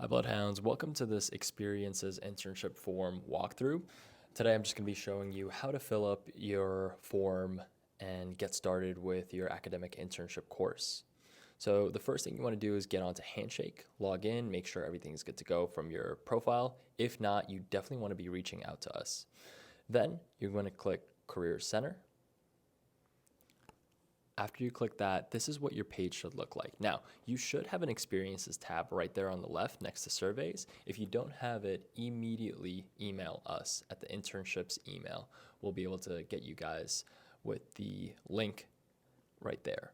Hi, Bloodhounds. Welcome to this Experiences Internship Form walkthrough. Today, I'm just going to be showing you how to fill up your form and get started with your academic internship course. So the first thing you want to do is get onto Handshake, log in, make sure everything's good to go from your profile. If not, you definitely want to be reaching out to us. Then you're going to click Career Center. After you click that, this is what your page should look like. Now, you should have an experiences tab right there on the left next to surveys. If you don't have it, immediately email us at the internships email. We'll be able to get you guys with the link right there.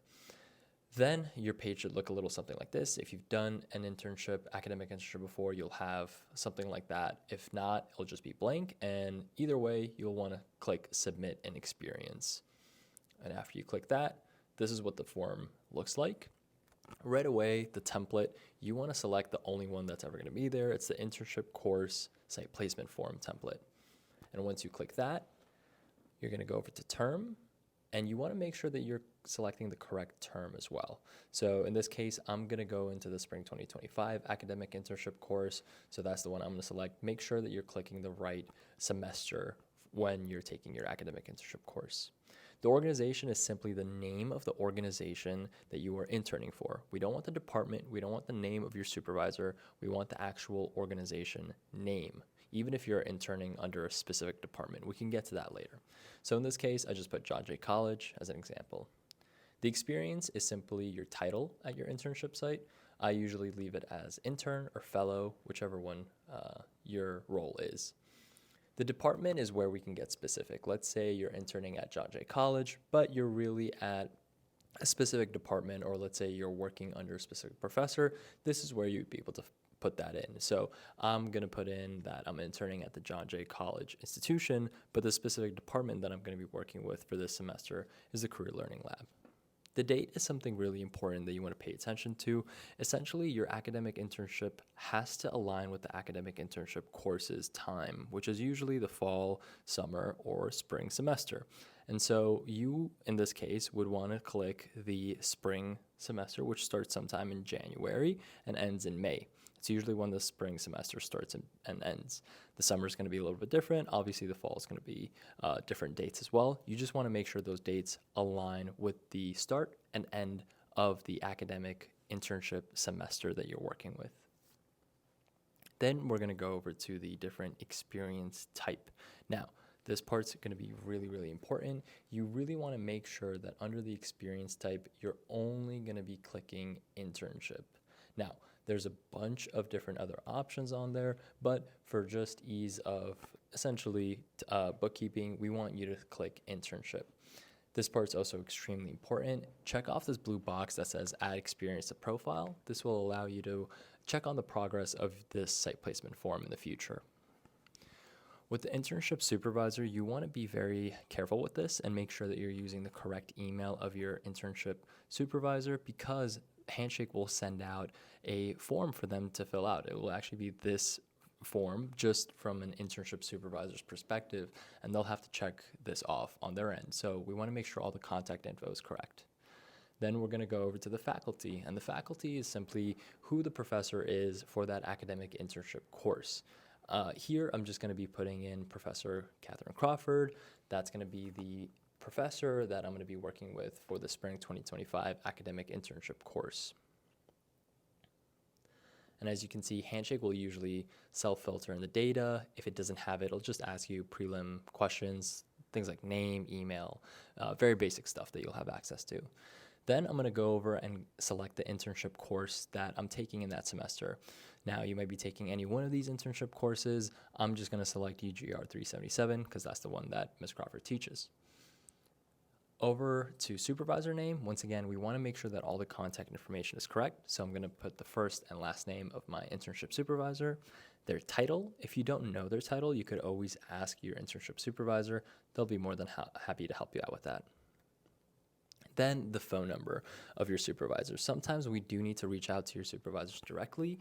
Then your page should look a little something like this. If you've done an internship, academic internship before, you'll have something like that. If not, it'll just be blank. And either way, you'll want to click submit an experience. And after you click that, this is what the form looks like. Right away, the template, you want to select the only one that's ever going to be there. It's the internship course site placement form template. And once you click that, you're going to go over to term, and you want to make sure that you're selecting the correct term as well. So in this case, I'm going to go into the spring 2025 academic internship course. So that's the one I'm going to select. Make sure that you're clicking the right semester when you're taking your academic internship course. The organization is simply the name of the organization that you are interning for. We don't want the department. We don't want the name of your supervisor. We want the actual organization name, even if you're interning under a specific department. We can get to that later. So in this case, I just put John Jay College as an example. The experience is simply your title at your internship site. I usually leave it as intern or fellow, whichever one your role is. The department is where we can get specific. Let's say you're interning at John Jay College, but you're really at a specific department, or let's say you're working under a specific professor. This is where you'd be able to put that in. So I'm going to put in that I'm interning at the John Jay College institution, but the specific department that I'm going to be working with for this semester is the Career Learning Lab. The date is something really important that you want to pay attention to. Essentially, your academic internship has to align with the academic internship course's time, which is usually the fall, summer, or spring semester. And so you, in this case, would want to click the spring semester, which starts sometime in January and ends in May. It's usually when the spring semester starts and ends. The summer is going to be a little bit different. Obviously, the fall is going to be different dates as well. You just want to make sure those dates align with the start and end of the academic internship semester that you're working with. Then we're going to go over to the different experience type. Now, this part's going to be really, really important. You really want to make sure that under the experience type, you're only going to be clicking internship. Now, there's a bunch of different other options on there, but for just ease of essentially bookkeeping, we want you to click internship. This part's also extremely important. Check off this blue box that says add experience to profile. This will allow you to check on the progress of this site placement form in the future. With the internship supervisor, you want to be very careful with this and make sure that you're using the correct email of your internship supervisor, because Handshake will send out a form for them to fill out. It will actually be this form just from an internship supervisor's perspective, and they'll have to check this off on their end. So we want to make sure all the contact info is correct. Then we're going to go over to the faculty, and the faculty is simply who the professor is for that academic internship course. Here, I'm just going to be putting in Professor Catherine Crawford. That's going to be the professor that I'm going to be working with for the spring 2025 academic internship course. And as you can see, Handshake will usually self-filter in the data. If it doesn't have it, it'll just ask you prelim questions, things like name, email, very basic stuff that you'll have access to. Then I'm going to go over and select the internship course that I'm taking in that semester. Now, you might be taking any one of these internship courses. I'm just going to select UGR 377 because that's the one that Ms. Crawford teaches. Over to supervisor name. Once again, we want to make sure that all the contact information is correct. So I'm going to put the first and last name of my internship supervisor. Their title. If you don't know their title, you could always ask your internship supervisor. They'll be more than happy to help you out with that. Then the phone number of your supervisor. Sometimes we do need to reach out to your supervisors directly,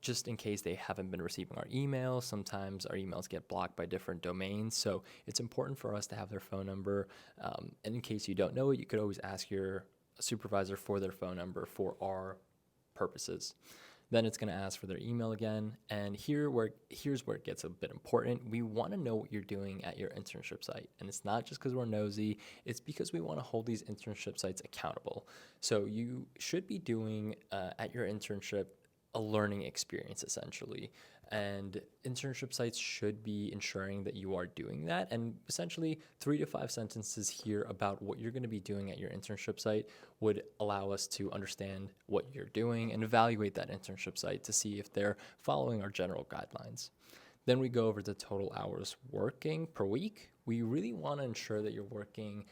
just in case they haven't been receiving our emails. Sometimes our emails get blocked by different domains, so it's important for us to have their phone number. And in case you don't know it, you could always ask your supervisor for their phone number for our purposes. Then it's going to ask for their email again. And here's where it gets a bit important. We want to know what you're doing at your internship site. And it's not just because we're nosy, it's because we want to hold these internship sites accountable. So you should be doing at your internship a learning experience essentially. And internship sites should be ensuring that you are doing that. And essentially, 3 to 5 sentences here about what you're going to be doing at your internship site would allow us to understand what you're doing and evaluate that internship site to see if they're following our general guidelines. Then we go over the total hours working per week. We really want to ensure that you're working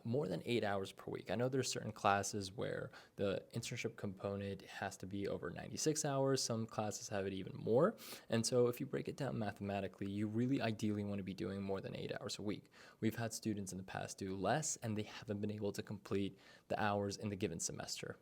more than 8 hours per week. I know there's certain classes where the internship component has to be over 96 hours. Some classes have it even more. And so if you break it down mathematically, you really ideally want to be doing more than 8 hours a week. We've had students in the past do less, and they haven't been able to complete the hours in the given semester.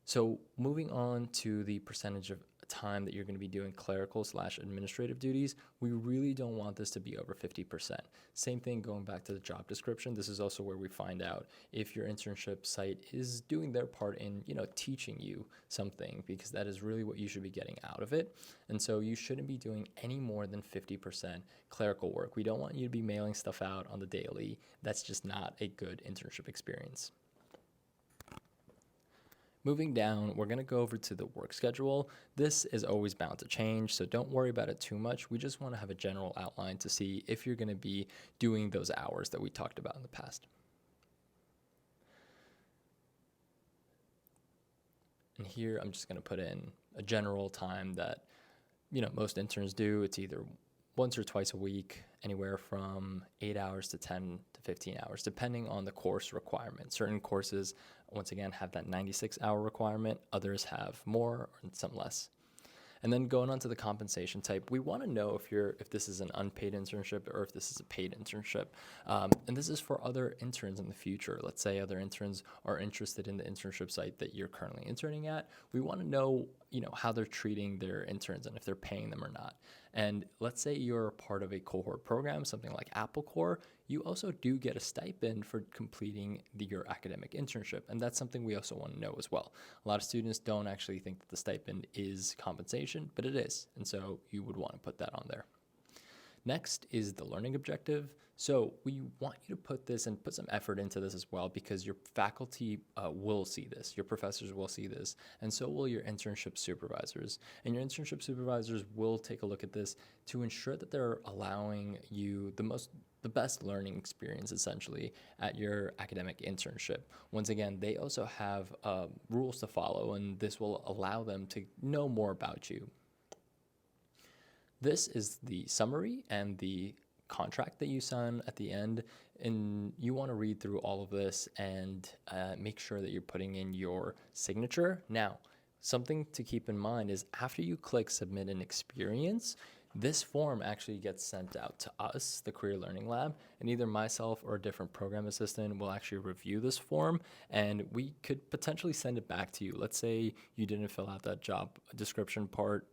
So moving on to the percentage of time that you're going to be doing clerical/administrative duties, we really don't want this to be over 50%. Same thing going back to the job description. This is also where we find out if your internship site is doing their part in, teaching you something, because that is really what you should be getting out of it. And so you shouldn't be doing any more than 50% clerical work. We don't want you to be mailing stuff out on the daily. That's just not a good internship experience. Moving down, we're going to go over to the work schedule. This is always bound to change, so don't worry about it too much. We just want to have a general outline to see if you're going to be doing those hours that we talked about in the past. And here I'm just going to put in a general time that, most interns do. It's either once or twice a week, anywhere from 8 hours to 10 to 15 hours, depending on the course requirement. Certain courses, once again, have that 96-hour requirement. Others have more and some less. And then going on to the compensation type, we want to know if this is an unpaid internship or if this is a paid internship. And this is for other interns in the future. Let's say other interns are interested in the internship site that you're currently interning at. We want to know, how they're treating their interns and if they're paying them or not. And let's say you're part of a cohort program, something like Apple Core, you also do get a stipend for completing your academic internship. And that's something we also want to know as well. A lot of students don't actually think that the stipend is compensation, but it is. And so you would want to put that on there. Next is the learning objective. So we want you to put some effort into this as well, because your faculty will see this, your professors will see this, and so will your internship supervisors. And your internship supervisors will take a look at this to ensure that they're allowing you the best learning experience essentially at your academic internship. Once again, they also have rules to follow, and this will allow them to know more about you. This is the summary and the contract that you sign at the end, and you want to read through all of this and make sure that you're putting in your signature. Now, something to keep in mind is after you click submit an experience, this form actually gets sent out to us, the Career Learning Lab, and either myself or a different program assistant will actually review this form, and we could potentially send it back to you. Let's say you didn't fill out that job description part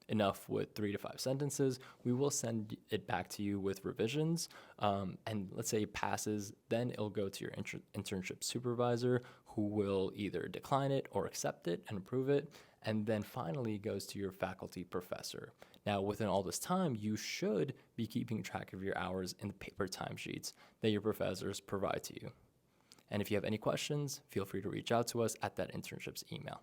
enough with 3 to 5 sentences. We will send it back to you with revisions, and let's say it passes, then it'll go to your internship supervisor, who will either decline it or accept it and approve it, and then finally goes to your faculty professor. Now, within all this time, you should be keeping track of your hours in the paper timesheets that your professors provide to you. And if you have any questions, feel free to reach out to us at that internship's email.